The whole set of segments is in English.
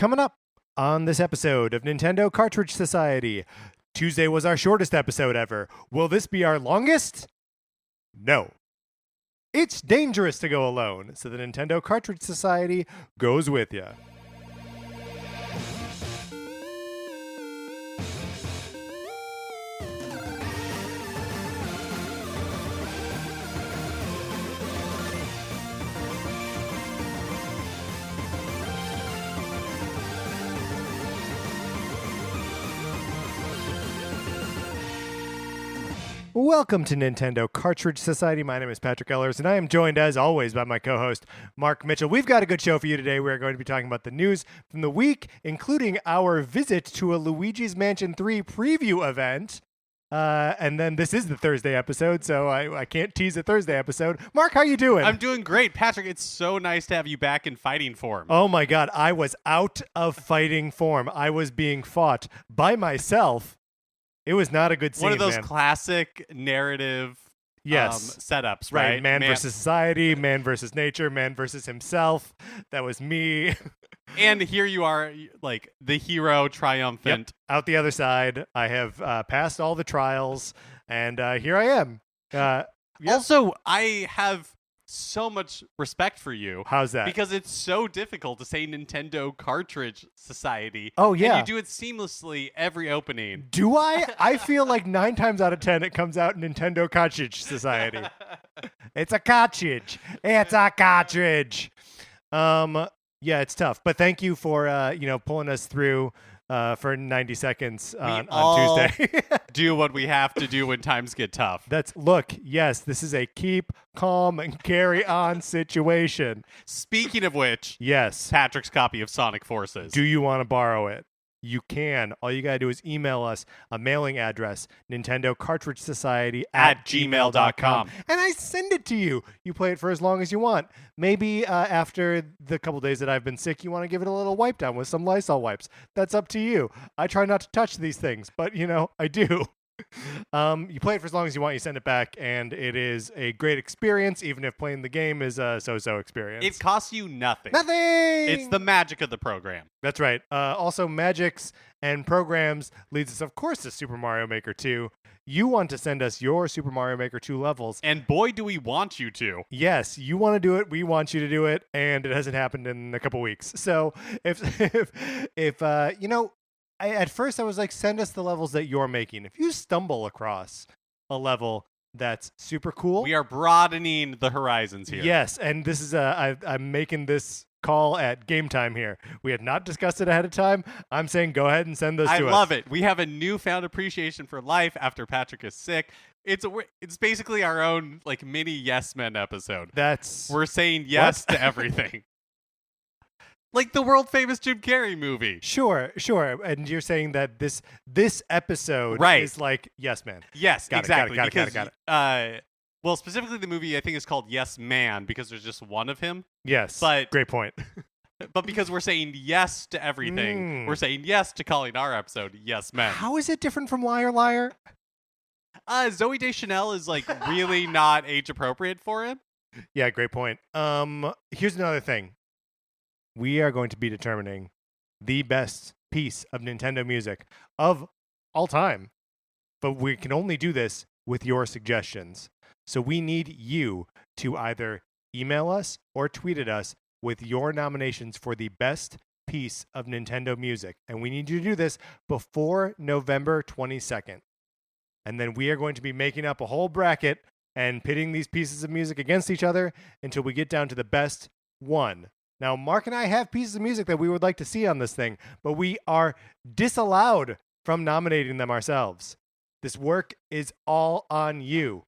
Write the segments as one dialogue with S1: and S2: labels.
S1: Coming up on this episode of Nintendo Cartridge Society, Tuesday was our shortest episode ever. Will this be our longest? No. It's dangerous to go alone, so the Nintendo Cartridge Society goes with you. Welcome to Nintendo Cartridge Society. My name is Patrick Ellers, and I am joined, as always, by my co-host, Mark Mitchell. We've got a good show for you today. We're going to be talking about the news from the week, including our visit to a Luigi's Mansion 3 preview event. And then this is the Thursday episode, so I can't tease a Thursday episode. Mark, how you doing?
S2: I'm doing great. Patrick, it's so nice to have you back in fighting form.
S1: Oh, my God. I was out of fighting form. I was being fought by myself. It was not a good scene,
S2: one of those
S1: man.
S2: Classic narrative setups, right?
S1: Man versus society, man versus nature, man versus himself. That was me.
S2: And here you are, like the hero, triumphant.
S1: Yep. Out the other side. I have passed all the trials, and here I am.
S2: Also, I have so much respect for you.
S1: How's that?
S2: Because it's so difficult to say Nintendo Cartridge Society.
S1: Oh, yeah.
S2: And you do it seamlessly every opening.
S1: Do I? I feel like 9 times out of 10 it comes out Nintendo Cartridge Society. It's a cartridge. It's a cartridge. Yeah, it's tough. But thank you for pulling us through for 90 seconds on Tuesday.
S2: Do what we have to do when times get tough.
S1: Yes, this is a keep calm and carry on situation.
S2: Speaking of which,
S1: yes,
S2: Patrick's copy of Sonic Forces.
S1: Do you want to borrow it? You can. All you got to do is email us a mailing address, Nintendo Cartridge Society at gmail.com. And I send it to you. You play it for as long as you want. Maybe after the couple days that I've been sick, you want to give it a little wipe down with some Lysol wipes. That's up to you. I try not to touch these things, but, I do. You play it for as long as you want, you send it back, and it is a great experience, even if playing the game is a so-so experience.
S2: It costs you nothing.
S1: Nothing!
S2: It's the magic of the program.
S1: That's right. Also, magics and programs leads us, of course, to Super Mario Maker 2. You want to send us your Super Mario Maker 2 levels.
S2: And boy, do we want you to.
S1: Yes, you want to do it. We want you to do it, and it hasn't happened in a couple weeks. So at first I was like, send us the levels that you're making. If you stumble across a level that's super cool.
S2: We are broadening the horizons here.
S1: Yes, and this is I'm making this call at game time here. We had not discussed it ahead of time. I'm saying go ahead and send those to us.
S2: I love it. We have a newfound appreciation for life after Patrick is sick. It's basically our own like mini Yes Men episode. We're saying yes to everything. Like the world famous Jim Carrey movie.
S1: Sure. And you're saying that this episode is like Yes Man.
S2: Yes, exactly.
S1: Got it.
S2: Well, specifically the movie I think is called Yes Man because there's just one of him.
S1: Yes.
S2: But
S1: great point.
S2: But because we're saying yes to everything, we're saying yes to calling our episode Yes Men.
S1: How is it different from Liar Liar?
S2: Zooey Deschanel is like really not age appropriate for him.
S1: Yeah, great point. Here's another thing. We are going to be determining the best piece of Nintendo music of all time. But we can only do this with your suggestions. So we need you to either email us or tweet at us with your nominations for the best piece of Nintendo music. And we need you to do this before November 22nd. And then we are going to be making up a whole bracket and pitting these pieces of music against each other until we get down to the best one. Now, Mark and I have pieces of music that we would like to see on this thing, but we are disallowed from nominating them ourselves. This work is all on you.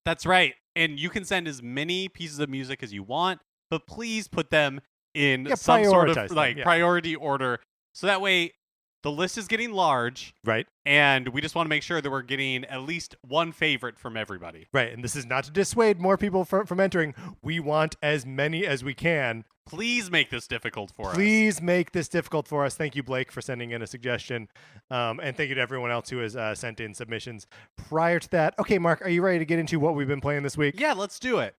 S2: That's right. And you can send as many pieces of music as you want, but please put them in some sort of priority order. So that way the list is getting large.
S1: Right.
S2: And we just want to make sure that we're getting at least one favorite from everybody.
S1: Right. And this is not to dissuade more people from entering. We want as many as we can.
S2: Please make this difficult for us.
S1: Please make this difficult for us. Thank you, Blake, for sending in a suggestion. And thank you to everyone else who has sent in submissions prior to that. Okay, Mark, are you ready to get into what we've been playing this week?
S2: Yeah, let's do it.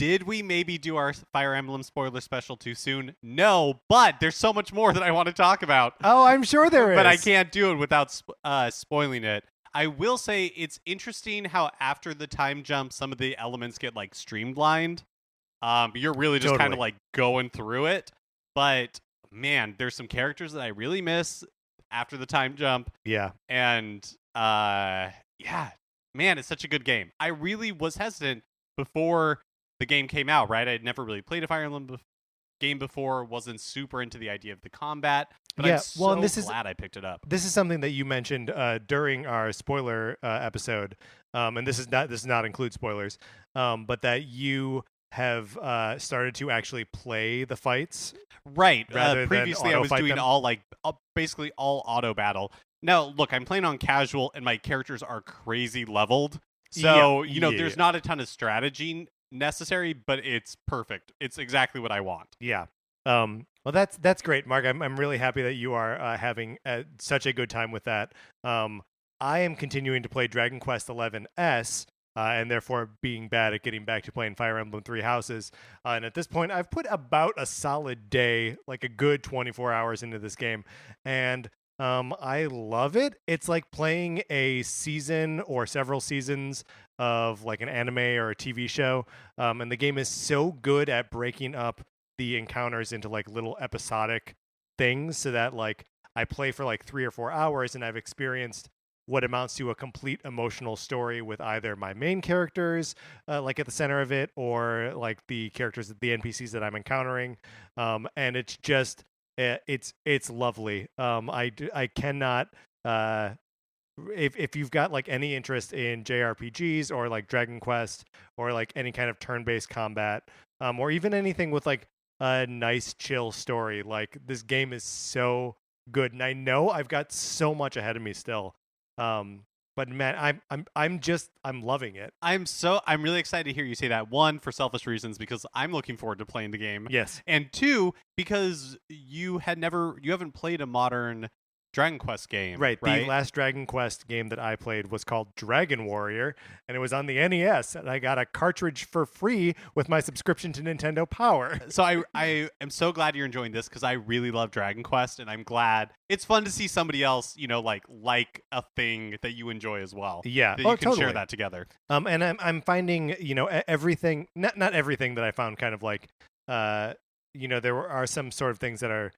S2: Did we maybe do our Fire Emblem spoiler special too soon? No, but there's so much more that I want to talk about.
S1: Oh, I'm sure there is.
S2: But I can't do it without spoiling it. I will say it's interesting how after the time jump, some of the elements get like streamlined. You're really just kind of like going through it. But man, there's some characters that I really miss after the time jump.
S1: Yeah.
S2: And yeah, man, it's such a good game. I really was hesitant before the game came out, right? I had never really played a Fire Emblem game before, wasn't super into the idea of the combat, but I'm so glad I picked it up.
S1: This is something that you mentioned during our spoiler episode, and this does not include spoilers, but that you have started to actually play the fights.
S2: Right. Previously, I was doing basically all auto battle. Now, look, I'm playing on casual, and my characters are crazy leveled. So, there's not a ton of strategy necessary, but it's perfect. It's exactly what I want.
S1: Yeah. Well, that's great, Mark. I'm really happy that you are having such a good time with that. I am continuing to play Dragon Quest XI-S, and therefore being bad at getting back to playing Fire Emblem Three Houses. And at this point, I've put about a solid day, like a good 24 hours into this game, and I love it. It's like playing a season or several seasons of like an anime or a TV show. And the game is so good at breaking up the encounters into like little episodic things so that like I play for like 3 or 4 hours and I've experienced what amounts to a complete emotional story with either my main characters like at the center of it or like the characters, the NPCs that I'm encountering. And it's just, it's lovely. I cannot, if you've got like any interest in JRPGs or like Dragon Quest or like any kind of turn-based combat, or even anything with like a nice chill story, like this game is so good. And I know I've got so much ahead of me still. But man, I'm loving it. I'm
S2: really excited to hear you say that. One, for selfish reasons, because I'm looking forward to playing the game.
S1: Yes.
S2: And two, because you haven't played a modern Dragon Quest game.
S1: Right. The last Dragon Quest game that I played was called Dragon Warrior, and it was on the NES, and I got a cartridge for free with my subscription to Nintendo Power.
S2: So I am so glad you're enjoying this because I really love Dragon Quest, and I'm glad it's fun to see somebody else, like a thing that you enjoy as well.
S1: Yeah.
S2: That you can share that together.
S1: And I'm finding, everything, not everything that I found kind of like, there are some sort of things that are,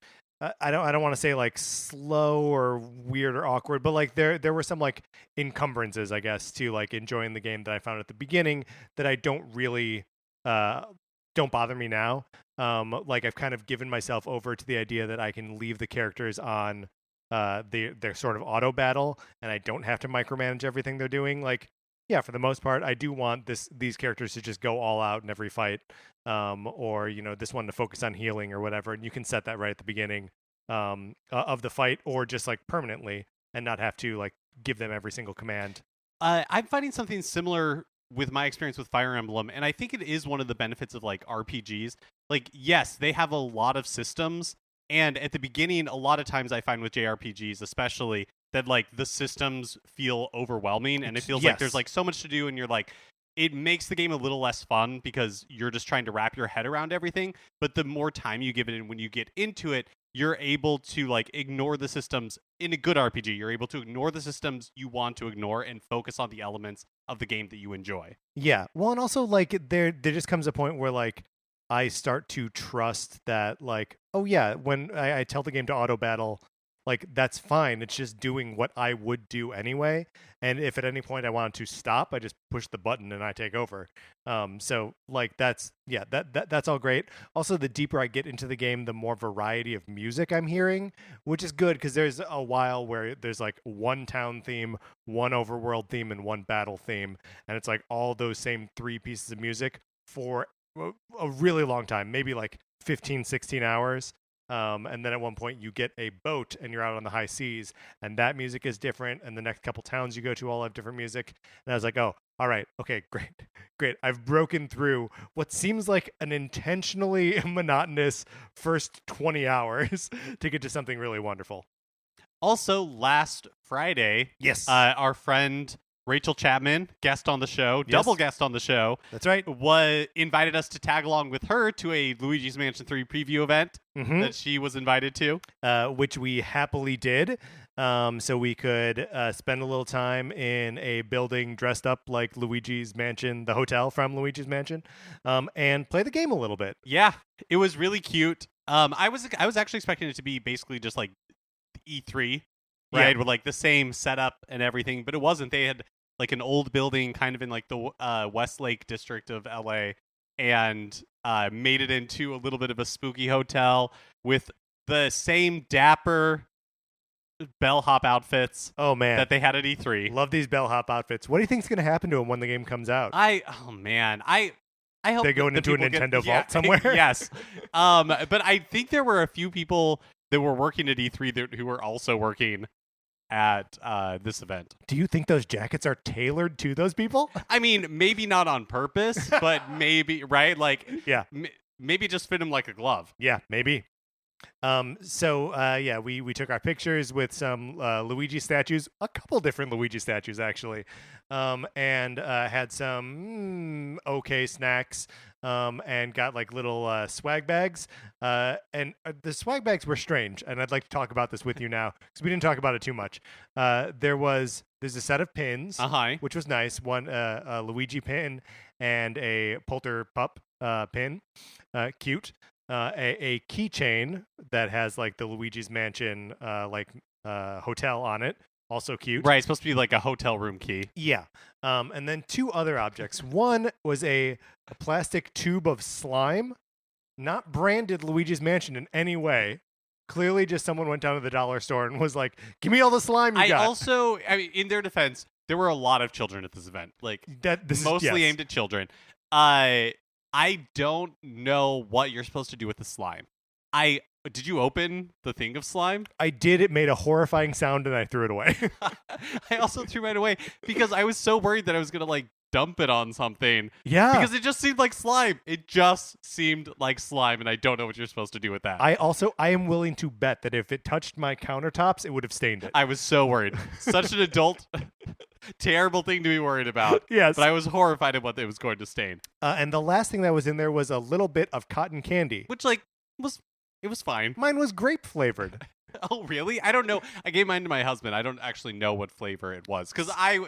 S1: I don't want to say like slow or weird or awkward, but like there were some like encumbrances, I guess, to like enjoying the game that I found at the beginning that I don't really don't bother me now. Like I've kind of given myself over to the idea that I can leave the characters on their sort of auto battle and I don't have to micromanage everything they're doing. Like, yeah, for the most part, I do want these characters to just go all out in every fight, or this one to focus on healing or whatever. And you can set that right at the beginning of the fight, or just like permanently, and not have to like give them every single command.
S2: I'm finding something similar with my experience with Fire Emblem, and I think it is one of the benefits of like RPGs. Like, yes, they have a lot of systems, and at the beginning, a lot of times I find with JRPGs, especially, that like the systems feel overwhelming and it feels like there's like so much to do and you're like, it makes the game a little less fun because you're just trying to wrap your head around everything. But the more time you give it and when you get into it, you're able to like ignore the systems. In a good RPG, you're able to ignore the systems you want to ignore and focus on the elements of the game that you enjoy.
S1: Yeah. Well, and also like there just comes a point where like I start to trust that like, oh yeah, when I tell the game to auto battle, like that's fine. It's just doing what I would do anyway. And if at any point I wanted to stop, I just push the button and I take over. So like that's all great. Also, the deeper I get into the game, the more variety of music I'm hearing, which is good because there's a while where there's like one town theme, one overworld theme, and one battle theme, and it's like all those same 3 pieces of music for a really long time, maybe like 15, 16 hours. And then at one point you get a boat and you're out on the high seas and that music is different. And the next couple towns you go to all have different music. And I was like, oh, all right. Okay, great. I've broken through what seems like an intentionally monotonous first 20 hours to get to something really wonderful.
S2: Also, last Friday,
S1: yes,
S2: our friend Rachel Chapman, guest on the show, double guest on the show.
S1: That's right.
S2: Invited us to tag along with her to a Luigi's Mansion 3 preview event that she was invited to.
S1: Which we happily did. So we could spend a little time in a building dressed up like Luigi's Mansion, the hotel from Luigi's Mansion, and play the game a little bit.
S2: Yeah, it was really cute. I was actually expecting it to be basically just like E3, right?
S1: Yeah.
S2: With like the same setup and everything, but it wasn't. They had like an old building kind of in like the Westlake district of LA and made it into a little bit of a spooky hotel with the same dapper bellhop outfits that they had at E3.
S1: Love these bellhop outfits. What do you think is going to happen to them when the game comes out?
S2: I hope
S1: they're going into a Nintendo vault somewhere.
S2: Yes. But I think there were a few people that were working at E3 who were also working at this event.
S1: Do you think those jackets are tailored to those people?
S2: I mean, maybe not on purpose, but maybe, right? Like,
S1: yeah,
S2: maybe just fit them like a glove.
S1: Yeah, maybe. We took our pictures with some Luigi statues, a couple different Luigi statues actually, and had some okay snacks, and got like little swag bags. And the swag bags were strange, and I'd like to talk about this with you now because we didn't talk about it too much. There's a set of pins, which was nice. One a Luigi pin and a Polter Pup pin, cute. A keychain that has like the Luigi's Mansion hotel on it, also cute.
S2: Right, it's supposed to be like a hotel room key.
S1: Yeah. And then two other objects. One was a plastic tube of slime, not branded Luigi's Mansion in any way. Clearly just someone went down to the dollar store and was like, give me all the slime you got.
S2: I mean, in their defense, there were a lot of children at this event. Like, mostly aimed at children. I don't know what you're supposed to do with the slime. Did you open the thing of slime?
S1: I did. It made a horrifying sound and I threw it away.
S2: I also threw it away because I was so worried that I was going to like dump it on something.
S1: Yeah.
S2: Because it just seemed like slime. It just seemed like slime and I don't know what you're supposed to do with that.
S1: I am willing to bet that if it touched my countertops, it would have stained it.
S2: I was so worried. Such an adult terrible thing to be worried about.
S1: Yes.
S2: But I was horrified at what it was going to stain.
S1: And the last thing that was in there was a little bit of cotton candy.
S2: Which, it was fine.
S1: Mine was grape flavored.
S2: Oh, really? I don't know. I gave mine to my husband. I don't actually know what flavor it was. Because I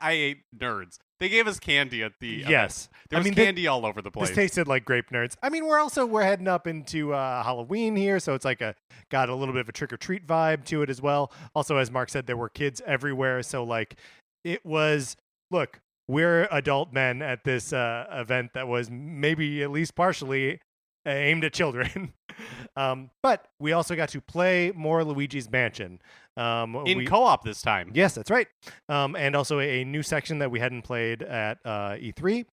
S2: ate Nerds. They gave us candy at the
S1: Yes.
S2: There was candy all over the place.
S1: This tasted like Grape Nerds. I mean, we're heading up into Halloween here, so it's like got a little bit of a trick-or-treat vibe to it as well. Also, as Mark said, there were kids everywhere, so like it was, look, we're adult men at this event that was maybe at least partially aimed at children. But we also got to play more Luigi's Mansion.
S2: In co-op this time.
S1: Yes, that's right. And also a new section that we hadn't played at E3.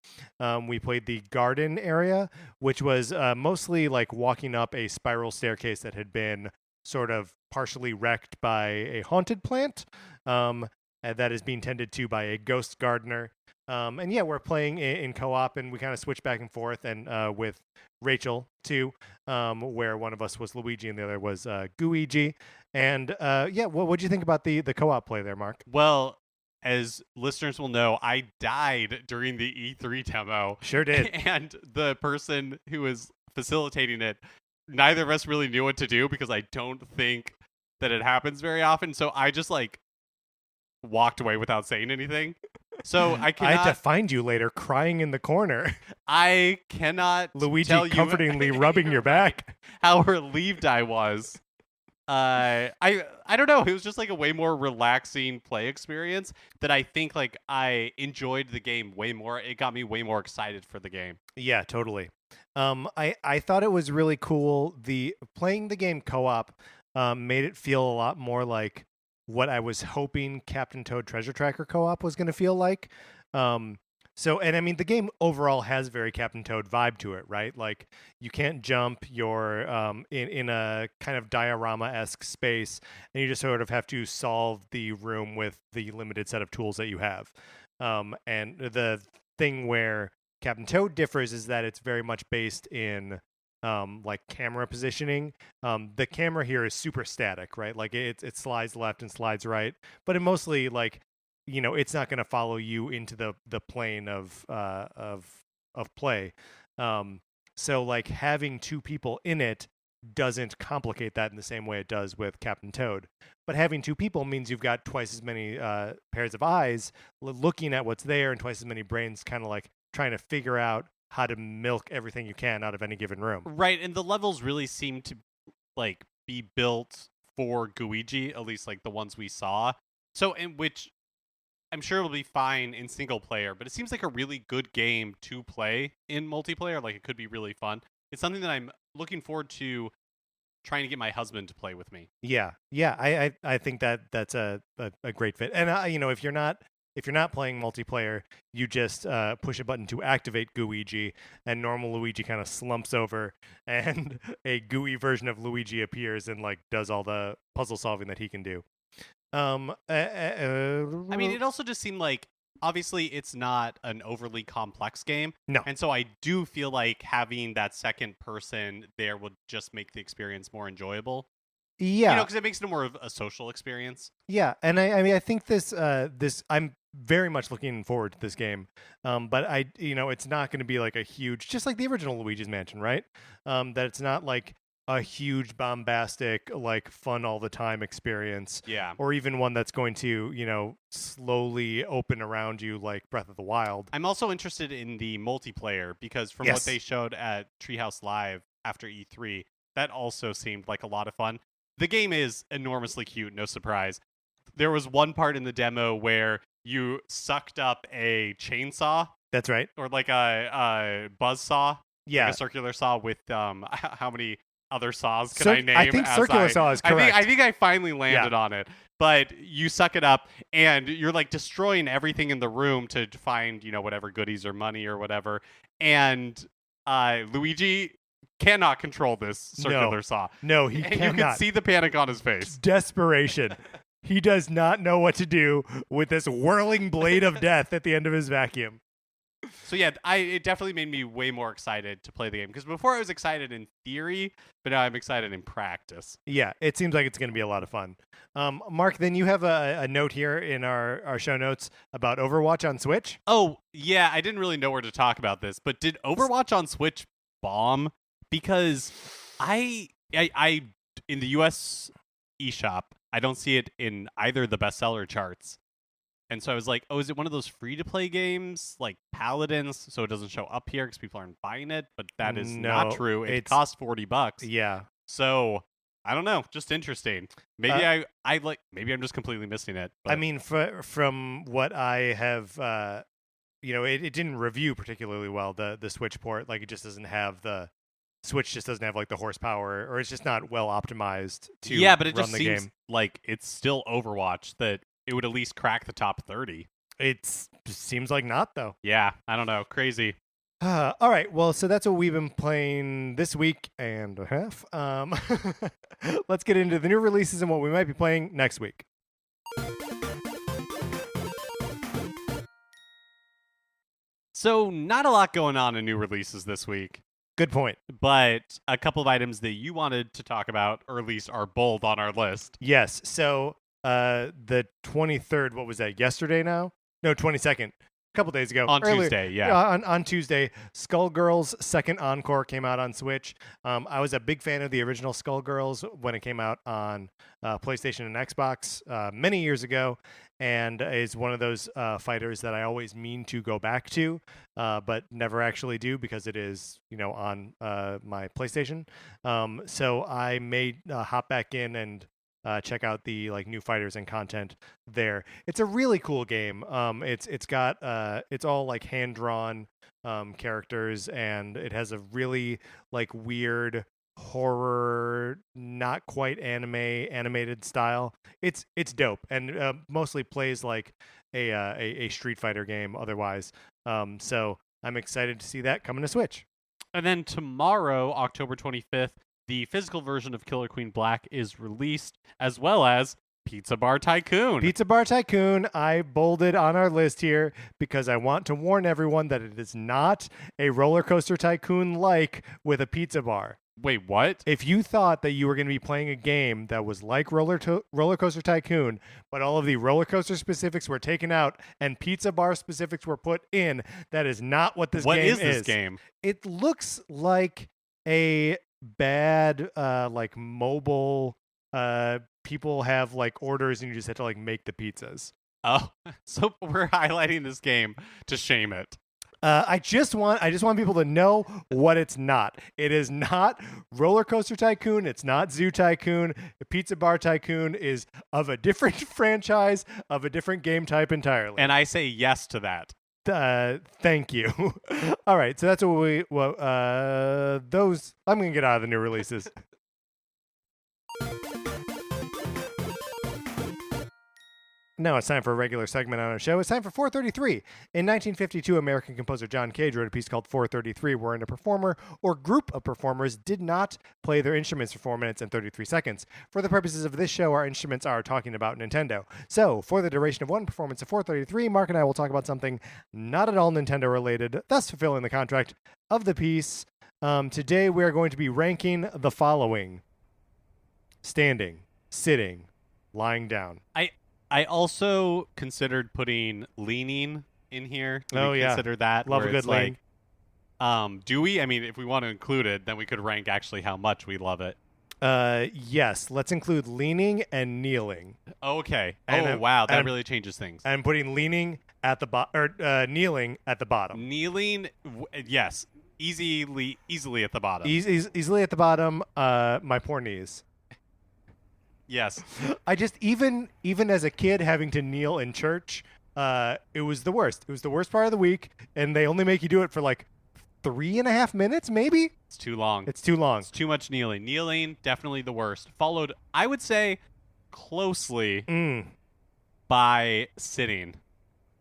S1: We played the garden area, which was mostly like walking up a spiral staircase that had been sort of partially wrecked by a haunted plant that is being tended to by a ghost gardener. And yeah, we're playing in co-op, and we kind of switch back and forth, and with Rachel too, where one of us was Luigi and the other was Gooigi. And yeah, what'd you think about the co-op play there, Mark?
S2: Well, as listeners will know, I died during the E3 demo.
S1: Sure did.
S2: And the person who was facilitating it, neither of us really knew what to do because I don't think that it happens very often. So I just like walked away without saying anything. So I
S1: had to find you later crying in the corner.
S2: I cannot
S1: Luigi
S2: tell
S1: comfortingly rubbing your back.
S2: How relieved I was. I don't know. It was just like a way more relaxing play experience that I think like I enjoyed the game way more. It got me way more excited for the game.
S1: Yeah, totally. I thought it was really cool. Playing the game co-op made it feel a lot more like what I was hoping Captain Toad Treasure Tracker co-op was going to feel like. And I mean, the game overall has very Captain Toad vibe to it, right? Like you can't jump, you're in a kind of diorama-esque space, and you just sort of have to solve the room with the limited set of tools that you have. And the thing where Captain Toad differs is that it's very much based in like camera positioning. The camera here is super static, right? Like it slides left and slides right, but it mostly like it's not going to follow you into the plane of play. So like having two people in it doesn't complicate that in the same way it does with Captain Toad. But having two people means you've got twice as many pairs of eyes looking at what's there, and twice as many brains kind of like trying to figure out how to milk everything you can out of any given room.
S2: Right, and the levels really seem to like be built for Gooigi, at least like the ones we saw. So, in which I'm sure it'll be fine in single player, but it seems like a really good game to play in multiplayer. Like it could be really fun. It's something that I'm looking forward to trying to get my husband to play with me.
S1: Yeah. I think that's a great fit. And if you're not playing multiplayer, you just push a button to activate Gooigi, and normal Luigi kind of slumps over, and a gooey version of Luigi appears and like does all the puzzle solving that he can do.
S2: I mean, it also just seemed like obviously it's not an overly complex game.
S1: No.
S2: And so I do feel like having that second person there would just make the experience more enjoyable.
S1: Yeah.
S2: Because it makes it more of a social experience.
S1: Yeah, and I mean I think this I'm very much looking forward to this game. But it's not going to be like a huge, just like the original Luigi's Mansion, right? That it's not like a huge bombastic like fun all the time experience.
S2: Yeah.
S1: Or even one that's going to, slowly open around you like Breath of the Wild.
S2: I'm also interested in the multiplayer because from what they showed at Treehouse Live after E3, that also seemed like a lot of fun. The game is enormously cute, no surprise. There was one part in the demo where you sucked up a chainsaw.
S1: That's right.
S2: Or like a buzz saw.
S1: Yeah.
S2: Like a circular saw with how many other saws can I name?
S1: I think circular saw is correct.
S2: I think I finally landed on it. But you suck it up, and you're like destroying everything in the room to find, whatever goodies or money or whatever. And Luigi cannot control this circular saw.
S1: No, he cannot.
S2: You can see the panic on his face.
S1: Desperation. He does not know what to do with this whirling blade of death at the end of his vacuum.
S2: So yeah, it definitely made me way more excited to play the game, because before I was excited in theory, but now I'm excited in practice.
S1: Yeah, it seems like it's going to be a lot of fun. Mark, then you have a note here in our show notes about Overwatch on Switch.
S2: Oh, yeah, I didn't really know where to talk about this, but did Overwatch on Switch bomb? Because I in the US eShop, I don't see it in either the bestseller charts. And so I was like, oh, is it one of those free-to-play games like Paladins, so it doesn't show up here because people aren't buying it? But that is not true. It costs $40.
S1: Yeah.
S2: So I don't know. Just interesting. Maybe maybe I'm just completely missing it. But.
S1: I mean, from what I have, it didn't review particularly well, the Switch port. Like, it just doesn't have the Switch just doesn't have like the horsepower, or it's just not well optimized to
S2: but it
S1: run
S2: just
S1: the
S2: seems
S1: game.
S2: Like it's still Overwatch that it would at least crack the top 30.
S1: It seems like not, though.
S2: Yeah, I don't know. Crazy.
S1: All right. Well, so that's what we've been playing this week and a half. Let's get into the new releases and what we might be playing next week.
S2: So, not a lot going on in new releases this week.
S1: Good point.
S2: But a couple of items that you wanted to talk about, or at least are bold on our list.
S1: Yes. So the 23rd, what was that, yesterday now? No, 22nd. A couple days ago.
S2: On Tuesday, yeah.
S1: On Tuesday, Skullgirls Second Encore came out on Switch. I was a big fan of the original Skullgirls when it came out on PlayStation and Xbox many years ago, and is one of those fighters that I always mean to go back to, but never actually do because it is, on my PlayStation. So I may hop back in and check out the new fighters and content there. It's a really cool game. It's got it's all hand drawn characters, and it has a really weird horror, not quite animated style. It's dope, and mostly plays like a Street Fighter game otherwise. So I'm excited to see that coming to Switch.
S2: And then tomorrow, October 25th, the physical version of Killer Queen Black is released, as well as Pizza Bar Tycoon.
S1: Pizza Bar Tycoon, I bolded on our list here because I want to warn everyone that it is not a roller coaster tycoon with a pizza bar.
S2: Wait, what?
S1: If you thought that you were going to be playing a game that was like Roller Coaster Tycoon, but all of the roller coaster specifics were taken out and pizza bar specifics were put in, that is not what this game is.
S2: What is this game?
S1: It looks like a bad like mobile people have like orders and you just have to like make the pizzas.
S2: Oh, so we're highlighting this game to shame it.
S1: I just want people to know what it's not. It is not Roller Coaster Tycoon. It's not Zoo Tycoon. The Pizza Bar Tycoon is of a different franchise, of a different game type entirely.
S2: And I say yes to that.
S1: Thank you. All right, so that's what those. I'm gonna get out of the new releases. Now it's time for a regular segment on our show. It's time for 433. In 1952, American composer John Cage wrote a piece called 433, wherein a performer or group of performers did not play their instruments for 4 minutes and 33 seconds. For the purposes of this show, our instruments are talking about Nintendo. So, for the duration of one performance of 433, Mark and I will talk about something not at all Nintendo related, thus fulfilling the contract of the piece. Today, we are going to be ranking the following: standing, sitting, lying down.
S2: I also considered putting leaning in here. Consider that.
S1: Love a good lean.
S2: Do we? I mean, if we want to include it, then we could rank actually how much we love it.
S1: Yes. Let's include leaning and kneeling.
S2: Okay. Wow. That really changes things.
S1: I'm putting leaning at the bottom, or kneeling at the bottom.
S2: Kneeling, yes. Easily at the bottom.
S1: Easily at the bottom. My poor knees.
S2: Yes.
S1: I just even as a kid having to kneel in church, it was the worst. It was the worst part of the week, and they only make you do it for like 3.5 minutes, maybe.
S2: It's too long.
S1: It's too long.
S2: It's too much kneeling. Kneeling, definitely the worst. Followed, I would say, closely by sitting.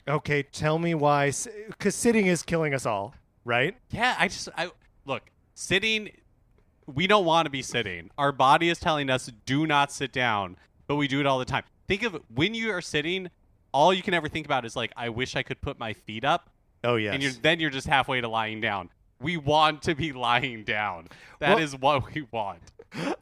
S1: Okay, tell me why. Because sitting is killing us all, right?
S2: Yeah, look, sitting. We don't want to be sitting. Our body is telling us do not sit down, but we do it all the time. Think of when you are sitting, all you can ever think about is like, I wish I could put my feet up.
S1: Oh, yes.
S2: And then you're just halfway to lying down. We want to be lying down. That is what we want.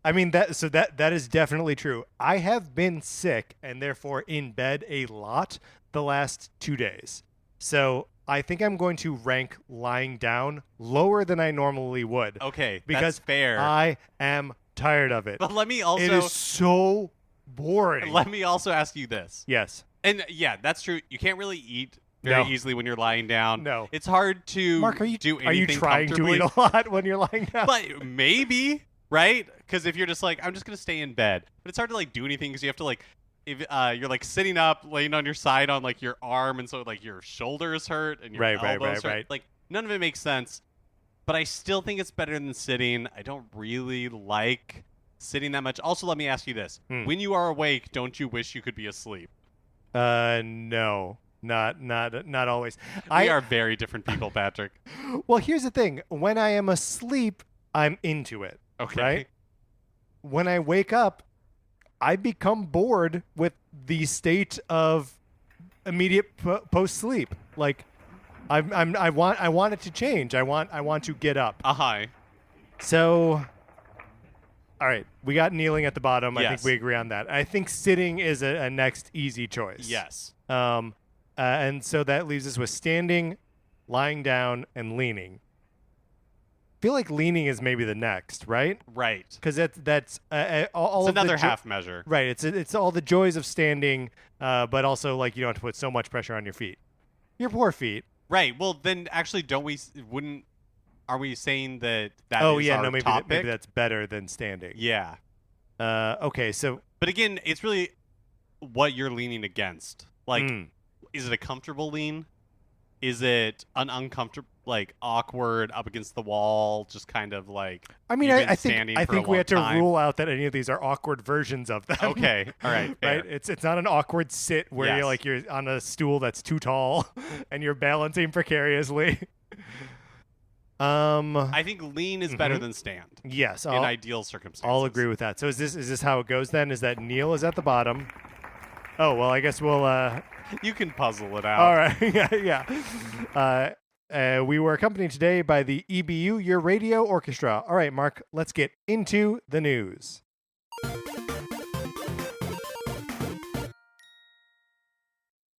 S1: I mean, that is definitely true. I have been sick and therefore in bed a lot the last 2 days. So I think I'm going to rank lying down lower than I normally would.
S2: Okay,
S1: because
S2: that's fair.
S1: I am tired of it.
S2: But let me also...
S1: It is so boring.
S2: Let me also ask you this.
S1: Yes.
S2: And yeah, that's true. You can't really eat very easily when you're lying down.
S1: No.
S2: It's hard to
S1: Mark,
S2: do anything
S1: Are you trying to eat a lot when you're lying down?
S2: But maybe, right? Because if you're just like, I'm just going to stay in bed. But it's hard to like do anything because you have to like... If you're like sitting up, laying on your side on like your arm, and so like your shoulders hurt and your elbows hurt. Like none of it makes sense. But I still think it's better than sitting. I don't really like sitting that much. Also, let me ask you this: when you are awake, don't you wish you could be asleep?
S1: No, not always.
S2: We are very different people, Patrick.
S1: Well, here's the thing: when I am asleep, I'm into it.
S2: Okay.
S1: Right? When I wake up, I become bored with the state of immediate post sleep. Like, I want it to change. I want to get up. So, all right, we got kneeling at the bottom.
S2: Yes.
S1: I think we agree on that. I think sitting is a next easy choice.
S2: Yes.
S1: And so that leaves us with standing, lying down, and leaning. I feel like leaning is maybe the next, right?
S2: Right.
S1: Because that's all.
S2: It's another half measure.
S1: Right. It's all the joys of standing, but also like you don't have to put so much pressure on your feet. Your poor feet.
S2: Right. Well, then actually, are we saying that is our
S1: maybe
S2: topic?
S1: Maybe that's better than standing.
S2: Yeah.
S1: Okay. So.
S2: But again, it's really what you're leaning against. Like, is it a comfortable lean? Is it an uncomfortable, like awkward, up against the wall, just kind of like?
S1: I mean, I think we had to rule out that any of these are awkward versions of them.
S2: Okay, all right, fair.
S1: Right. It's not an awkward sit where you're on a stool that's too tall and you're balancing precariously.
S2: I think lean is better than stand.
S1: Yes,
S2: in ideal circumstances.
S1: I'll agree with that. So is this how it goes then? Is that kneel is at the bottom? Oh well, I guess we'll.
S2: You can puzzle it out.
S1: All right. Yeah. We were accompanied today by the EBU, your radio orchestra. All right, Mark, let's get into the news.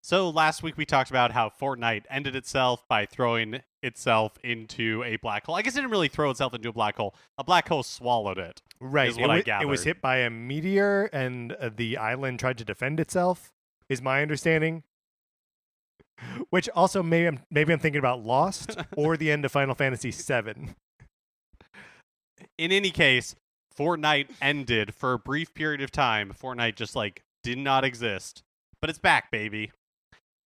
S2: So last week we talked about how Fortnite ended itself by throwing itself into a black hole. I guess it didn't really throw itself into a black hole. A black hole swallowed it.
S1: Right.
S2: Is what I gathered.
S1: It was hit by a meteor, and the island tried to defend itself, is my understanding. Which also, maybe I'm thinking about Lost or the end of Final Fantasy VII.
S2: In any case, Fortnite ended for a brief period of time. Fortnite just did not exist. But it's back, baby.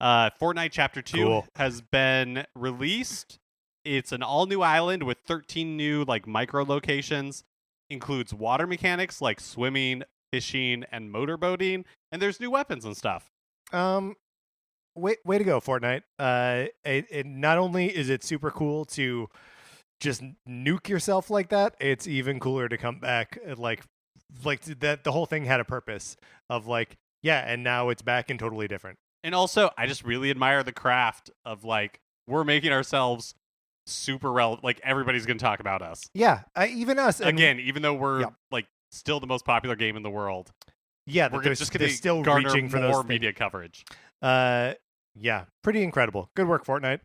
S2: Fortnite Chapter 2 has been released. It's an all-new island with 13 new micro-locations. Includes water mechanics like swimming, fishing, and motorboating. And there's new weapons and stuff.
S1: Way to go, Fortnite. It not only is it super cool to just nuke yourself like that, it's even cooler to come back like that. The whole thing had a purpose of and now it's back and totally different.
S2: And also, I just really admire the craft of we're making ourselves super relevant. Everybody's going to talk about us.
S1: Yeah, even us.
S2: Again, even though we're still the most popular game in the world.
S1: Yeah,
S2: we're just going to still reaching for more media coverage.
S1: Yeah, pretty incredible. Good work, Fortnite.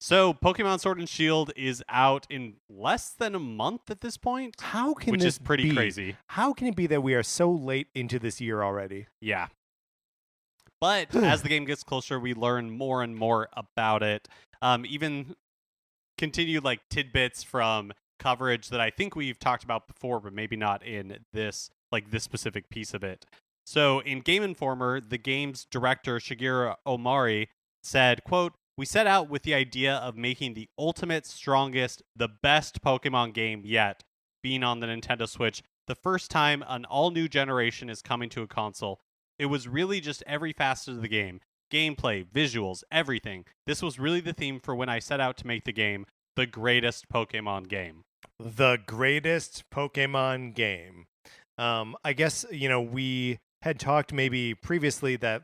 S2: So, Pokemon Sword and Shield is out in less than a month at this point.
S1: Which
S2: is pretty crazy.
S1: How can it be that we are so late into this year already?
S2: Yeah. But as the game gets closer, we learn more and more about it. Even continue tidbits from coverage that I think we've talked about before, but maybe not in this specific piece of it. So in Game Informer, the game's director, Shigeru Omari, said, quote, "We set out with the idea of making the ultimate, strongest, the best Pokemon game yet, being on the Nintendo Switch, the first time an all-new generation is coming to a console. It was really just every facet of the game. Gameplay, visuals, everything. This was really the theme for when I set out to make the game the greatest Pokemon game."
S1: The greatest Pokemon game. I guess, we had talked maybe previously that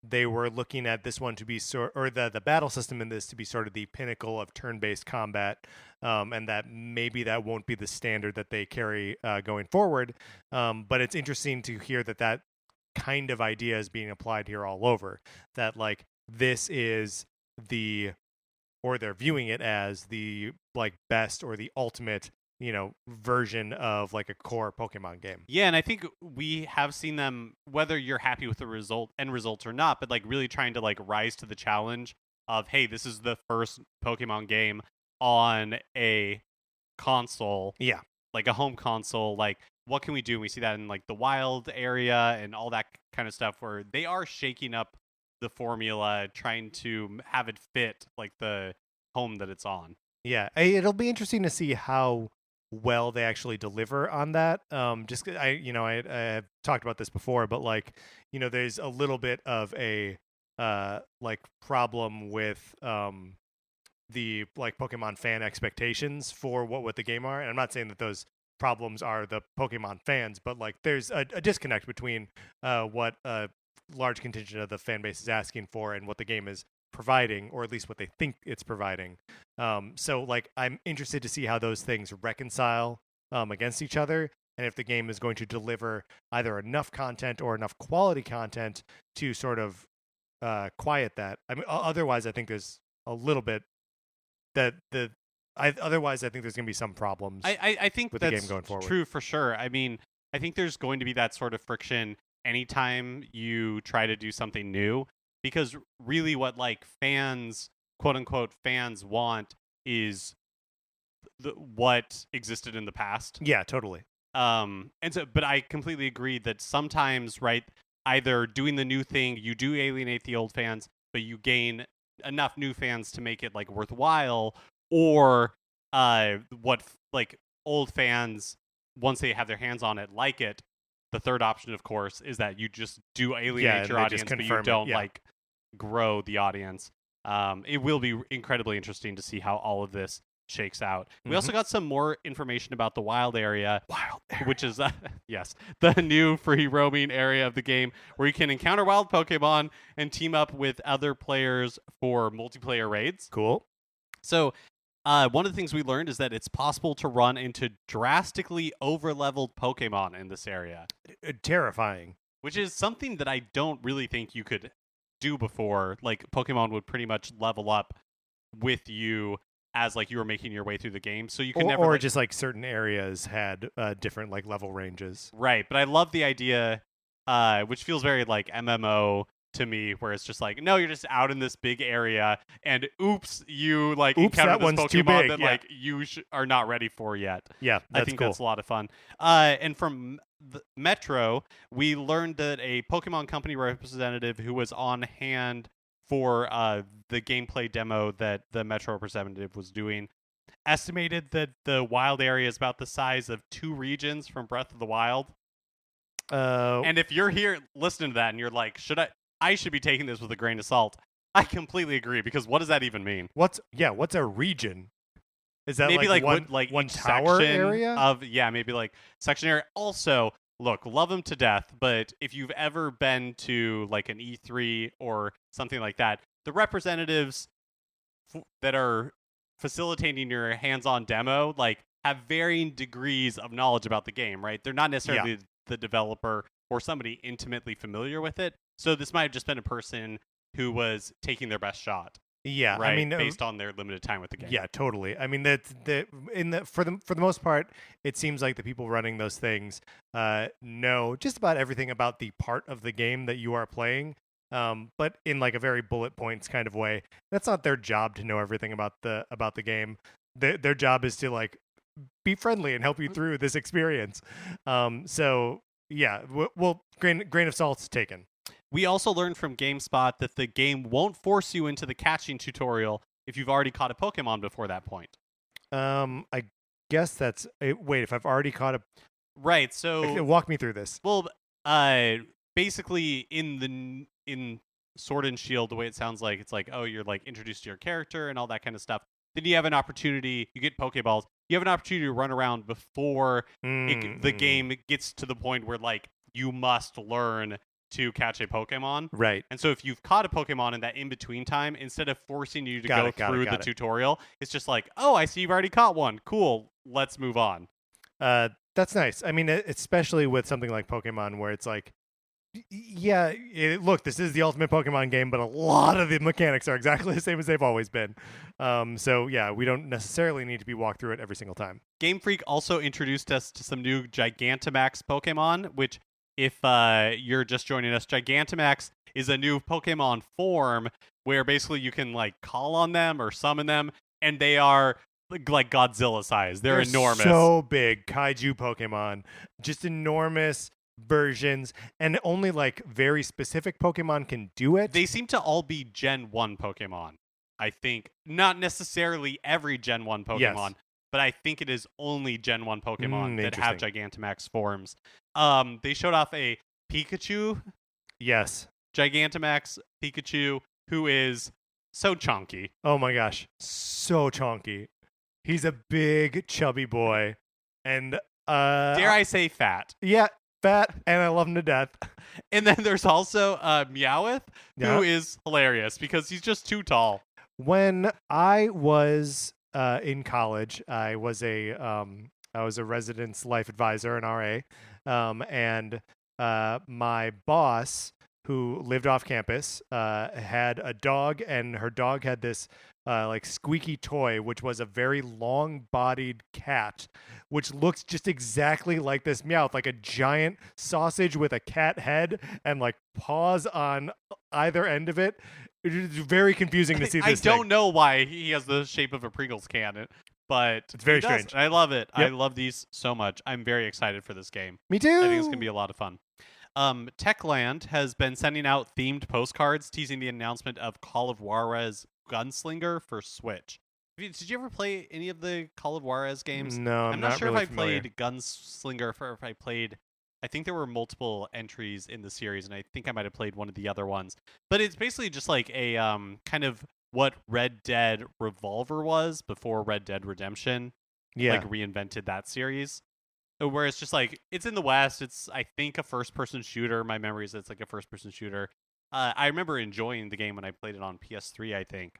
S1: they were looking at this one to be the battle system in this to be sort of the pinnacle of turn-based combat, and that maybe that won't be the standard that they carry going forward. But it's interesting to hear that kind of idea is being applied here all over. That this is or they're viewing it as the best or the ultimate version of a core Pokemon game.
S2: Yeah, and I think we have seen them, whether you're happy with the end results or not, but really trying to rise to the challenge of, hey, this is the first Pokemon game on a console.
S1: Yeah.
S2: A home console. What can we do? And we see that in the wild area and all that kind of stuff, where they are shaking up the formula, trying to have it fit the home that it's on.
S1: Yeah, it'll be interesting to see how well they actually deliver on that. Just I have talked about this before, but there's a little bit of a problem with the Pokemon fan expectations for what the game are, and I'm not saying that those problems are the Pokemon fans, but there's a disconnect between what a large contingent of the fan base is asking for and what the game is providing, or at least what they think it's providing. So I'm interested to see how those things reconcile against each other, and if the game is going to deliver either enough content or enough quality content to sort of quiet that. I mean, otherwise I think there's a little bit otherwise I think there's going to be some problems.
S2: I think
S1: with
S2: that's
S1: the game going forward.
S2: True for sure. I mean, I think there's going to be that sort of friction anytime you try to do something new, because really what fans, quote unquote fans, want is what existed in the past.
S1: Yeah, totally.
S2: But I completely agree that sometimes, right, either doing the new thing, you do alienate the old fans, but you gain enough new fans to make it worthwhile, or what old fans, once they have their hands on it, like it. The third option, of course, is that you just do alienate your audience, but you don't grow the audience. It will be incredibly interesting to see how all of this shakes out. We also got some more information about the wild area. Which is yes, the new free roaming area of the game, where you can encounter wild Pokemon and team up with other players for multiplayer raids.
S1: Cool.
S2: So one of the things we learned is that it's possible to run into drastically over-leveled Pokemon in this area.
S1: Terrifying.
S2: Which is something that I don't really think you could do before. Like, Pokemon would pretty much level up with you as, like, you were making your way through the game. So you could never...
S1: Or just, like, certain areas had different, like, level ranges.
S2: Right, but I love the idea, which feels very, like, MMO to me, where it's just like, no, you're just out in this big area, and you encounter this Pokemon that like you are not ready for yet.
S1: Yeah,
S2: I think that's a lot of fun. And from the Metro, we learned that a Pokemon Company representative who was on hand for the gameplay demo that the Metro representative was doing estimated that the wild area is about the size of 2 regions from Breath of the Wild. And if you're here listening to that and you're like, I should be taking this with a grain of salt. I completely agree, because what does that even mean?
S1: What's a region? Is that
S2: maybe
S1: one tower area?
S2: Maybe like section area. Also, look, love them to death, but if you've ever been to like an E3 or something like that, the representatives that are facilitating your hands-on demo like have varying degrees of knowledge about the game, right? They're not necessarily the developer or somebody intimately familiar with it. So this might have just been a person who was taking their best shot.
S1: Yeah,
S2: right?
S1: I mean,
S2: based on their limited time with the game.
S1: Yeah, totally. I mean, for the most part, it seems like the people running those things know just about everything about the part of the game that you are playing, but in like a very bullet points kind of way. That's not their job to know everything about the game. Their job is to like be friendly and help you through this experience. So yeah, well, grain of salt's taken.
S2: We also learned from GameSpot that the game won't force you into the catching tutorial if you've already caught a Pokemon before that point.
S1: I guess that's... Wait, if I've already caught a...
S2: Right, so...
S1: Walk me through this.
S2: Well, basically, in Sword and Shield, the way it sounds like, it's like, oh, you're like introduced to your character and all that kind of stuff. Then you have an opportunity, you get Pokeballs, you have an opportunity to run around before the game gets to the point where like you must learn to catch a Pokemon.
S1: Right.
S2: And so if you've caught a Pokemon in that in-between time, instead of forcing you to go through the tutorial, it's just like, oh, I see you've already caught one. Cool. Let's move on.
S1: That's nice. I mean, especially with something like Pokemon where it's like, yeah, look, this is the ultimate Pokemon game, but a lot of the mechanics are exactly the same as they've always been. So yeah, we don't necessarily need to be walked through it every single time.
S2: Game Freak also introduced us to some new Gigantamax Pokemon, which if you're just joining us, Gigantamax is a new Pokemon form where basically you can like call on them or summon them, and they are like Godzilla size. They're enormous.
S1: So big. Kaiju Pokemon. Just enormous versions, and only like very specific Pokemon can do it.
S2: They seem to all be Gen 1 Pokemon. I think not necessarily every Gen 1 Pokemon.
S1: Yes.
S2: But I think it is only Gen 1 Pokemon that have Gigantamax forms. They showed off a Pikachu.
S1: Yes.
S2: Gigantamax Pikachu, who is so chunky.
S1: Oh my gosh. So chunky. He's a big, chubby boy. And,
S2: dare I say fat.
S1: Yeah, fat, and I love him to death.
S2: And then there's also Meowth, who is hilarious because he's just too tall.
S1: When I was... in college, I was a residence life advisor, an RA, and my boss, who lived off campus, had a dog, and her dog had this like squeaky toy, which was a very long-bodied cat, which looks just exactly like this Meowth, like a giant sausage with a cat head and like paws on either end of it. It's very confusing to see this
S2: I don't know why he has the shape of a Pringles can, but
S1: it's very strange.
S2: I love it.
S1: Yep.
S2: I love these so much. I'm very excited for this game.
S1: Me too.
S2: I think it's going to be a lot of fun. Techland has been sending out themed postcards teasing the announcement of Call of Juarez Gunslinger for Switch. Did you ever play any of the Call of Juarez games?
S1: No, I'm not
S2: sure
S1: really
S2: if I played Gunslinger or if I played... I think there were multiple entries in the series, and I think I might have played one of the other ones. But it's basically just like a kind of what Red Dead Revolver was before Red Dead Redemption. Like reinvented that series. Where it's just like, it's in the West. It's, I think, a first-person shooter. My memory is it's like a first-person shooter. I remember enjoying the game when I played it on PS3, I think.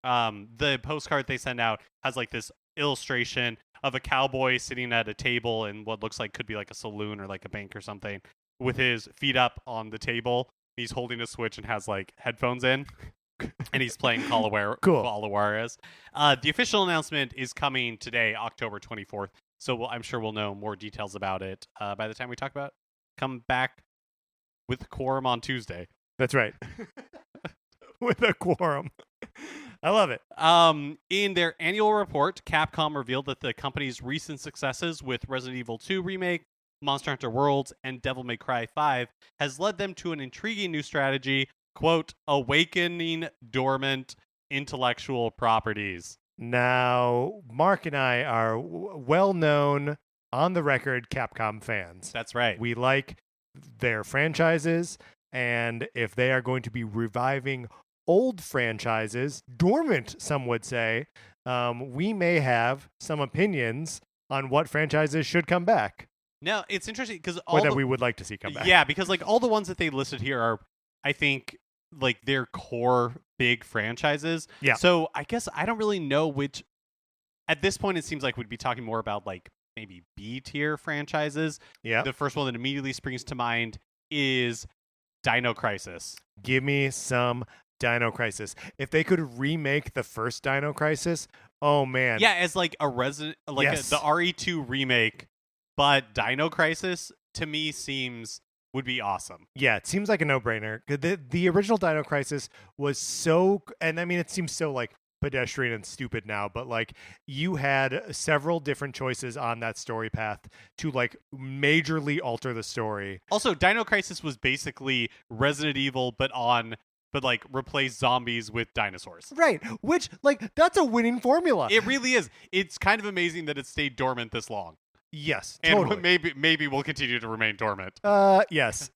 S2: The postcard they send out has like this illustration of a cowboy sitting at a table in what looks like could be like a saloon or like a bank or something, with his feet up on the table. He's holding a switch and has like headphones in. And he's playing Call of Juarez. The official announcement is coming today, October 24th. So I'm sure we'll know more details about it by the time we come back with quorum on Tuesday.
S1: That's right. With a quorum. I love it.
S2: In their annual report, Capcom revealed that the company's recent successes with Resident Evil 2 Remake, Monster Hunter Worlds, and Devil May Cry 5 has led them to an intriguing new strategy, quote, awakening dormant intellectual properties.
S1: Now, Mark and I are well-known, on the record, Capcom fans.
S2: That's right.
S1: We like their franchises, and if they are going to be reviving old franchises, dormant, some would say, we may have some opinions on what franchises should come back.
S2: Now, it's interesting because
S1: or that we would like to see come back.
S2: Yeah, because like all the ones that they listed here are, I think, like their core big franchises.
S1: Yeah.
S2: So I guess I don't really know which. At this point, it seems like we'd be talking more about like maybe B tier franchises.
S1: Yeah.
S2: The first one that immediately springs to mind is Dino Crisis.
S1: Give me some Dino Crisis. If they could remake the first Dino Crisis, oh man.
S2: Yeah, as like a Resident, like
S1: Yes.
S2: the RE2 remake, but Dino Crisis to me would be awesome.
S1: Yeah, it seems like a no-brainer. The original Dino Crisis was so, and I mean, it seems so like pedestrian and stupid now, but like you had several different choices on that story path to like majorly alter the story.
S2: Also, Dino Crisis was basically Resident Evil, but like replace zombies with dinosaurs.
S1: Right, which like that's a winning formula.
S2: It really is. It's kind of amazing that it stayed dormant this long.
S1: Yes,
S2: and
S1: totally.
S2: maybe we'll continue to remain dormant.
S1: Yes.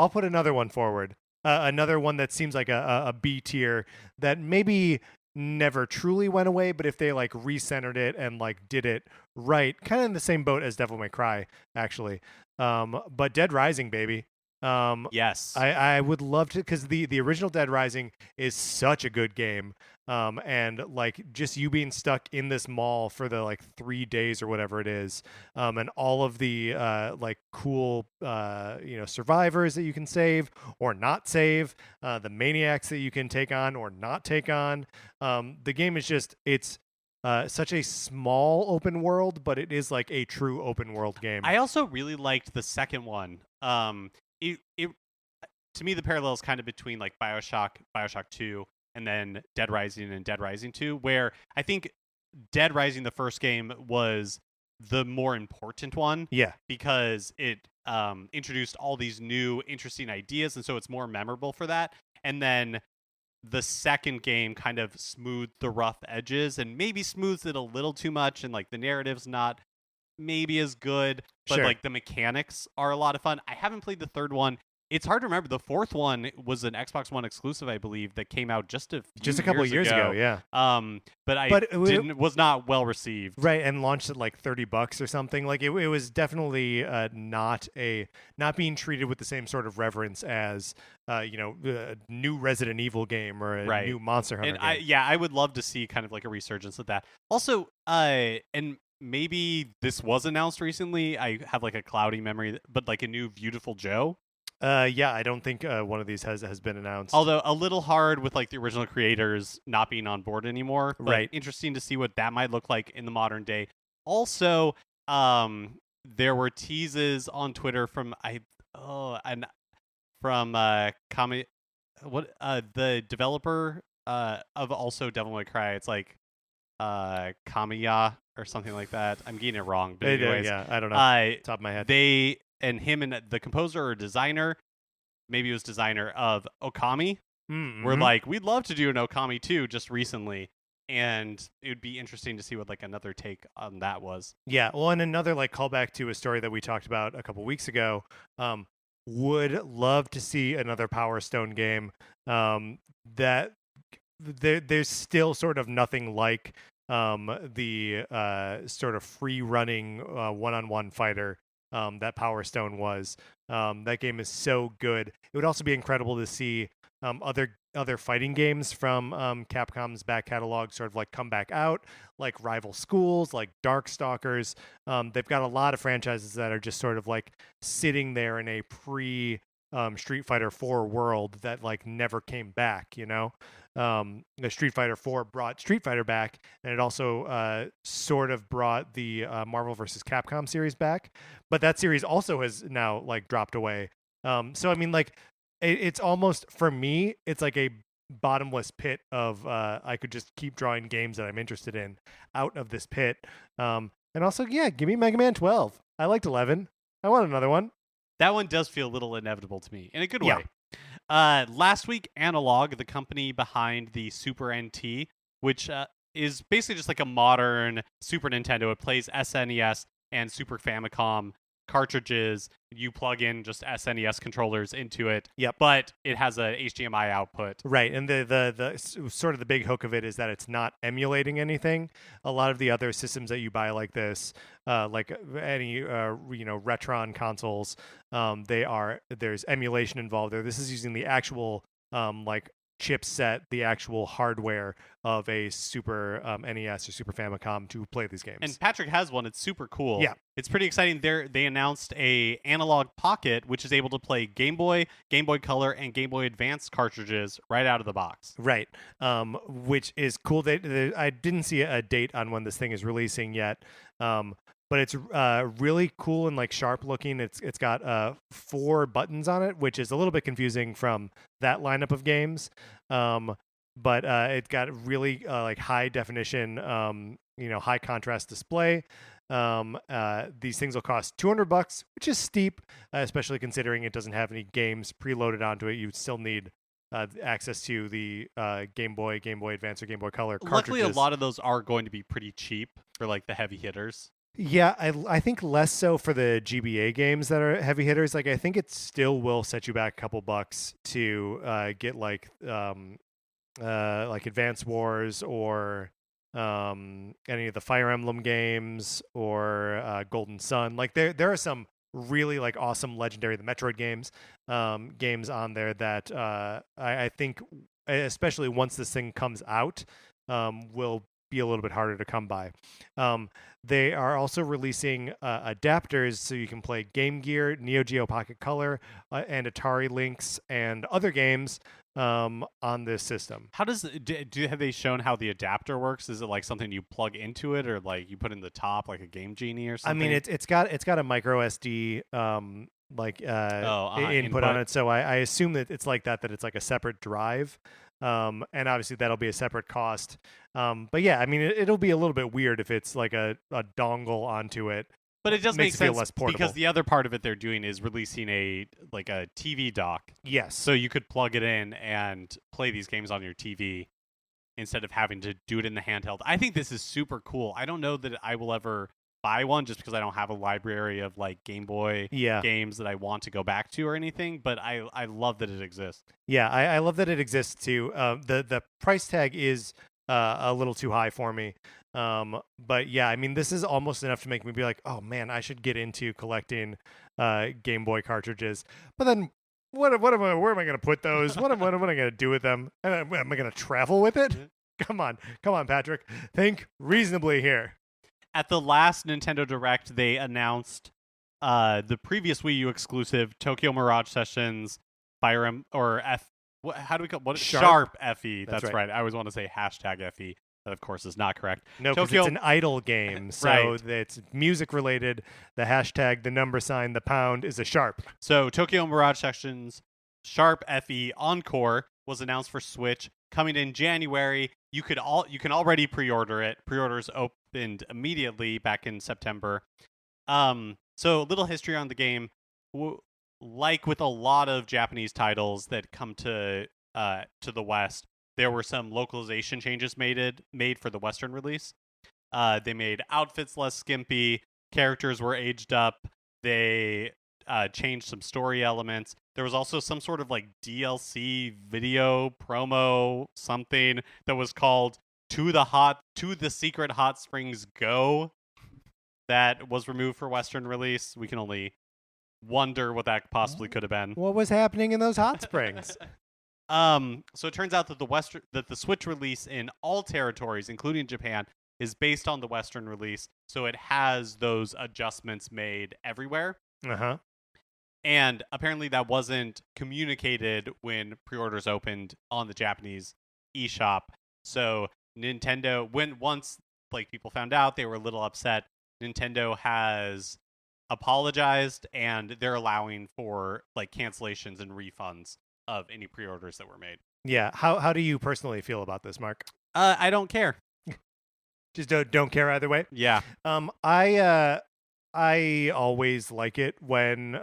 S1: I'll put another one forward. Another one that seems like a B tier that maybe never truly went away, but if they like recentered it and like did it right, kind of in the same boat as Devil May Cry, actually. But Dead Rising, baby.
S2: Yes.
S1: I would love to, because the original Dead Rising is such a good game. And like just you being stuck in this mall for the like 3 days or whatever it is, and all of the like cool survivors that you can save or not save, the maniacs that you can take on or not take on. The game is just it's such a small open world, but it is like a true open world game.
S2: I also really liked the second one. It to me the parallel is kind of between like Bioshock 2, and then Dead Rising and Dead Rising 2, where I think Dead Rising, the first game, was the more important one.
S1: Yeah.
S2: Because it introduced all these new interesting ideas, and so it's more memorable for that. And then the second game kind of smoothed the rough edges and maybe smooths it a little too much, and like the narrative's not maybe as good, but
S1: Sure.
S2: like the mechanics are a lot of fun. I haven't played the third one. It's hard to remember. The fourth one was an Xbox One exclusive, I believe, that came out just a
S1: couple of years ago. Yeah.
S2: But was not well received.
S1: Right, and launched at like $30 or something. Like it was definitely not being treated with the same sort of reverence as a new Resident Evil game or a new Monster Hunter game.
S2: I would love to see kind of like a resurgence of that. Also, and maybe this was announced recently. I have like a cloudy memory, but like a new Beautiful Joe.
S1: I don't think one of these has been announced.
S2: Although a little hard with like the original creators not being on board anymore. But
S1: right.
S2: Interesting to see what that might look like in the modern day. Also, there were teases on Twitter from the developer of also Devil May Cry. It's like Kamiya or something like that. I'm getting it wrong, but anyways,
S1: I don't know. Top of my head.
S2: They and him and the composer or designer, maybe it was designer of Okami, were like, we'd love to do an Okami 2 just recently, and it would be interesting to see what like another take on that was.
S1: Yeah, well, and another like callback to a story that we talked about a couple weeks ago. Would love to see another Power Stone game. That there's still sort of nothing like the sort of free running one-on-one fighter that Power Stone was. That game is so good. It would also be incredible to see other other fighting games from Capcom's back catalog sort of like come back out, like Rival Schools, like Darkstalkers. They've got a lot of franchises that are just sort of like sitting there in a pre Street Fighter 4 world that like never came back, you know? The Street Fighter 4 brought Street Fighter back, and it also sort of brought the Marvel vs. Capcom series back, but that series also has now like dropped away. So I mean, like it's almost, for me, it's like a bottomless pit of I could just keep drawing games that I'm interested in out of this pit. And also, yeah, give me Mega Man 12. I liked 11. I want another one.
S2: That one does feel a little inevitable to me in a good way. Last week, Analog, the company behind the Super NT, which is basically just like a modern Super Nintendo. It plays SNES and Super Famicom cartridges. You plug in just SNES controllers into it.
S1: Yep.
S2: But it has a HDMI output.
S1: Right, and the sort of the big hook of it is that it's not emulating anything. A lot of the other systems that you buy like this, like any Retron consoles, there's emulation involved there. This is using the actual like chipset, the actual hardware of a Super NES or Super Famicom to play these games.
S2: And Patrick has one. It's super cool.
S1: Yeah.
S2: It's pretty exciting. They announced a Analog Pocket, which is able to play Game Boy, Game Boy Color, and Game Boy Advance cartridges right out of the box.
S1: Right, which is cool. I didn't see a date on when this thing is releasing yet, but it's really cool and like sharp looking. It's got 4 buttons on it, which is a little bit confusing from that lineup of games. But it got really like high definition, high contrast display. These things will cost $200, which is steep, especially considering it doesn't have any games preloaded onto it. You still need access to the Game Boy Advance, or Game Boy Color cartridges.
S2: Luckily, a lot of those are going to be pretty cheap for like the heavy hitters.
S1: Yeah, I think less so for the GBA games that are heavy hitters. Like I think it still will set you back a couple bucks to get like Advance Wars or any of the Fire Emblem games or Golden Sun. Like there are some really like awesome legendary, the Metroid games on there that I think, especially once this thing comes out, will be a little bit harder to come by. They are also releasing adapters so you can play Game Gear, Neo Geo Pocket Color, and Atari Lynx and other games on this system.
S2: How does have they shown how the adapter works? Is it like something you plug into it, or like you put in the top like a Game Genie or something?
S1: I mean, it's got a micro SD input on it, so I assume that it's like that it's like a separate drive. And obviously that'll be a separate cost. But yeah, I mean, it'll be a little bit weird if it's like a dongle onto it.
S2: But it does make sense,
S1: feel less portable,
S2: because the other part of it they're doing is releasing a TV dock.
S1: Yes.
S2: So you could plug it in and play these games on your TV instead of having to do it in the handheld. I think this is super cool. I don't know that I will ever buy one just because I don't have a library of like Game Boy games that I want to go back to or anything, but I love that it exists.
S1: Yeah, I love that it exists too. The price tag is a little too high for me. But yeah, I mean, this is almost enough to make me be like, oh man, I should get into collecting Game Boy cartridges. But then where am I going to put those? What am I going to do with them? Am I going to travel with it? Come on, Patrick. Think reasonably here.
S2: At the last Nintendo Direct, they announced the previous Wii U exclusive Tokyo Mirage Sessions Fire or F. How do we call what? Sharp FE. That's right. I always want to say hashtag FE. That, of course, is not correct.
S1: No, because it's an idle game, so it's music related. The hashtag, the number sign, the pound is a sharp.
S2: So Tokyo Mirage Sessions Sharp FE Encore was announced for Switch, coming in January. You can already pre-order it. Pre-orders opened immediately back in September. So a little history on the game. Like with a lot of Japanese titles that come to the West, there were some localization changes made for the Western release. They made outfits less skimpy. Characters were aged up. They changed some story elements. There was also some sort of like DLC video promo, something that was called To the Secret Hot Springs Go, that was removed for Western release. We can only wonder what that possibly could have been.
S1: What was happening in those hot springs?
S2: So it turns out that the Switch release in all territories, including Japan, is based on the Western release. So it has those adjustments made everywhere.
S1: Uh-huh.
S2: And apparently that wasn't communicated when pre-orders opened on the Japanese eShop. So Nintendo, once people found out, they were a little upset. Nintendo has apologized, and they're allowing for cancellations and refunds of any pre-orders that were made.
S1: Yeah. How do you personally feel about this, Mark?
S2: I don't care.
S1: Just don't care either way.
S2: Yeah.
S1: I always like it when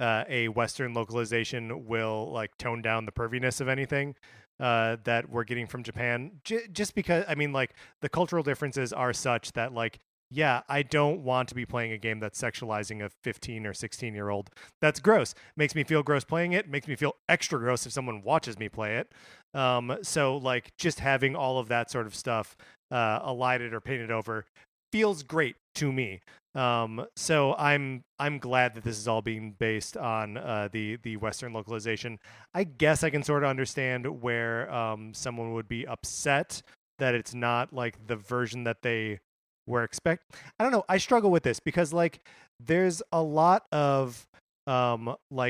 S1: a Western localization will tone down the perviness of anything that we're getting from Japan. Just because the cultural differences are such that yeah, I don't want to be playing a game that's sexualizing a 15 or 16-year-old. That's gross. Makes me feel gross playing it. Makes me feel extra gross if someone watches me play it. So just having all of that sort of stuff elided or painted over feels great to me. So I'm glad that this is all being based on the Western localization. I guess I can sort of understand where someone would be upset that it's not the version that they were I don't know. I struggle with this because there's a lot of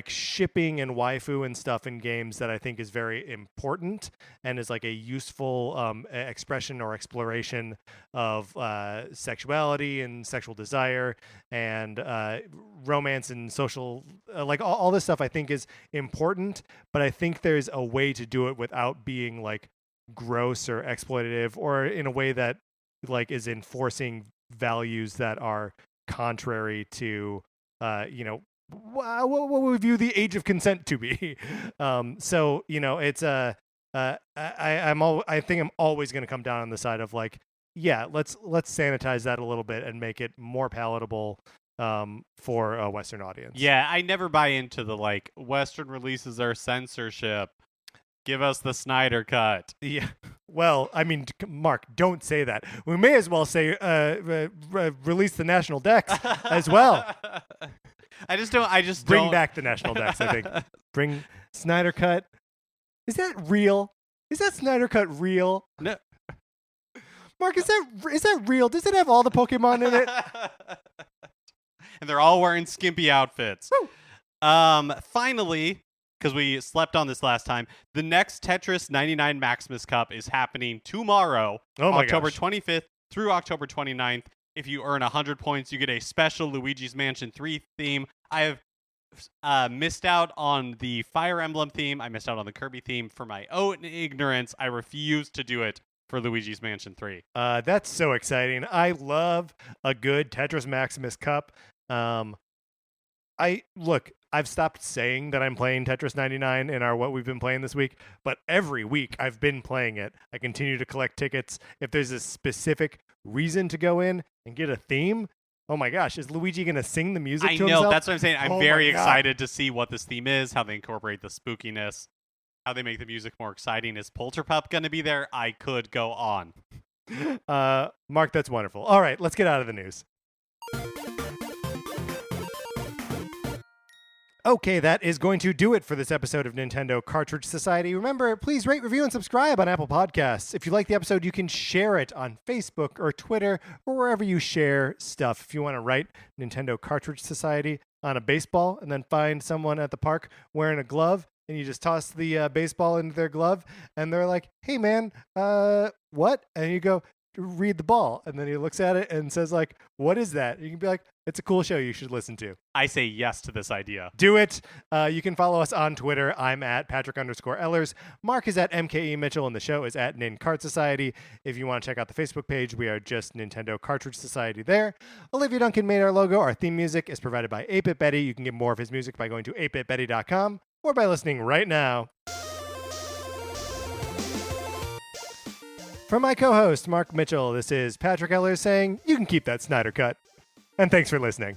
S1: shipping and waifu and stuff in games that I think is very important and is a useful expression or exploration of sexuality and sexual desire and romance and social all this stuff I think is important, but I think there's a way to do it without being gross or exploitative or in a way that is enforcing values that are contrary to what we view the age of consent to be. So it's I think I'm always going to come down on the side of yeah, let's sanitize that a little bit and make it more palatable for a Western audience.
S2: Yeah, I never buy into the Western releases are censorship. Give us the Snyder Cut.
S1: Yeah. Well, Mark, don't say that. We may as well say release the National Dex as well.
S2: I just don't.
S1: Bring back the National Dex, I think. Bring Snyder Cut. Is that real? Is that Snyder Cut real?
S2: No.
S1: Mark, is that real? Does it have all the Pokemon in it?
S2: And they're all wearing skimpy outfits.
S1: Woo.
S2: Finally, because we slept on this last time, the next Tetris 99 Maximus Cup is happening tomorrow, October 25th through October 29th. If you earn 100 points, you get a special Luigi's Mansion 3 theme. I have missed out on the Fire Emblem theme. I missed out on the Kirby theme. For my own ignorance, I refuse to do it for Luigi's Mansion 3.
S1: That's so exciting. I love a good Tetris Maximus Cup. I've stopped saying that I'm playing Tetris 99 in our What We've Been Playing this week, but every week I've been playing it. I continue to collect tickets. If there's a specific reason to go in and get a theme, oh my gosh, is Luigi going to sing the music to himself?
S2: I know, that's what I'm saying. I'm very excited to see what this theme is, how they incorporate the spookiness, how they make the music more exciting. Is Polterpup going to be there? I could go on.
S1: Mark, that's wonderful. All right, let's get out of the news. Okay, that is going to do it for this episode of Nintendo Cartridge Society. Remember, please rate, review, and subscribe on Apple Podcasts. If you like the episode, you can share it on Facebook or Twitter or wherever you share stuff. If you want to write Nintendo Cartridge Society on a baseball and then find someone at the park wearing a glove and you just toss the baseball into their glove and they're like, hey, man, what? And you go, read the ball. And then he looks at it and says, what is that? And you can be like, it's a cool show you should listen to.
S2: I say yes to this idea.
S1: Do it. You can follow us on Twitter. I'm at Patrick_Ellers. Mark is at MKE Mitchell, and the show is at Nin Cart Society. If you want to check out the Facebook page, we are just Nintendo Cartridge Society there. Olivia Duncan made our logo. Our theme music is provided by 8-Bit Betty. You can get more of his music by going to 8bitbetty.com or by listening right now. From my co-host, Mark Mitchell, this is Patrick Ellers saying, you can keep that Snyder Cut. And thanks for listening.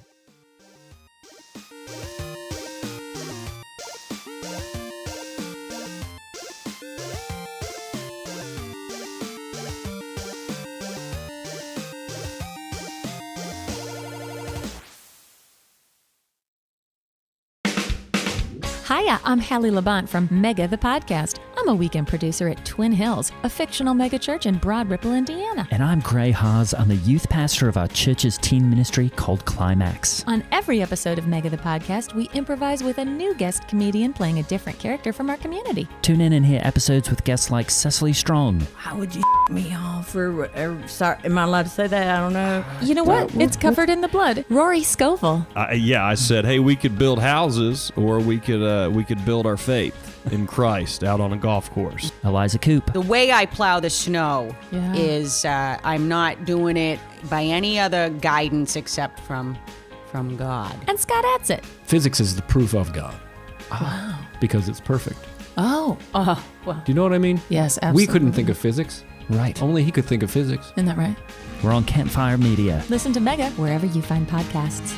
S3: Hiya, I'm Hallie Labont from Mega the Podcast. I'm a weekend producer at Twin Hills, a fictional mega church in Broad Ripple, Indiana.
S4: And I'm Gray Haas. I'm the youth pastor of our church's teen ministry called Climax.
S3: On every episode of Mega the Podcast, we improvise with a new guest comedian playing a different character from our community.
S4: Tune in and hear episodes with guests like Cecily Strong.
S5: How would you me off? Sorry, am I allowed to say that? I don't know.
S3: You know what? It's covered in the blood. Rory Scovel.
S6: I said, hey, we could build houses, or we could build our faith in Christ out on a golf course.
S4: Eliza Coop.
S5: The way I plow the snow is I'm not doing it by any other guidance except from God.
S3: And Scott Adsit.
S6: Physics is the proof of God.
S3: Wow.
S6: Because it's perfect.
S3: Oh. Well.
S6: Do you know what I mean?
S3: Yes, absolutely.
S6: We couldn't think of physics.
S4: Right.
S6: Only he could think of physics.
S3: Isn't that right?
S4: We're on Campfire Media.
S3: Listen to Mega wherever you find podcasts.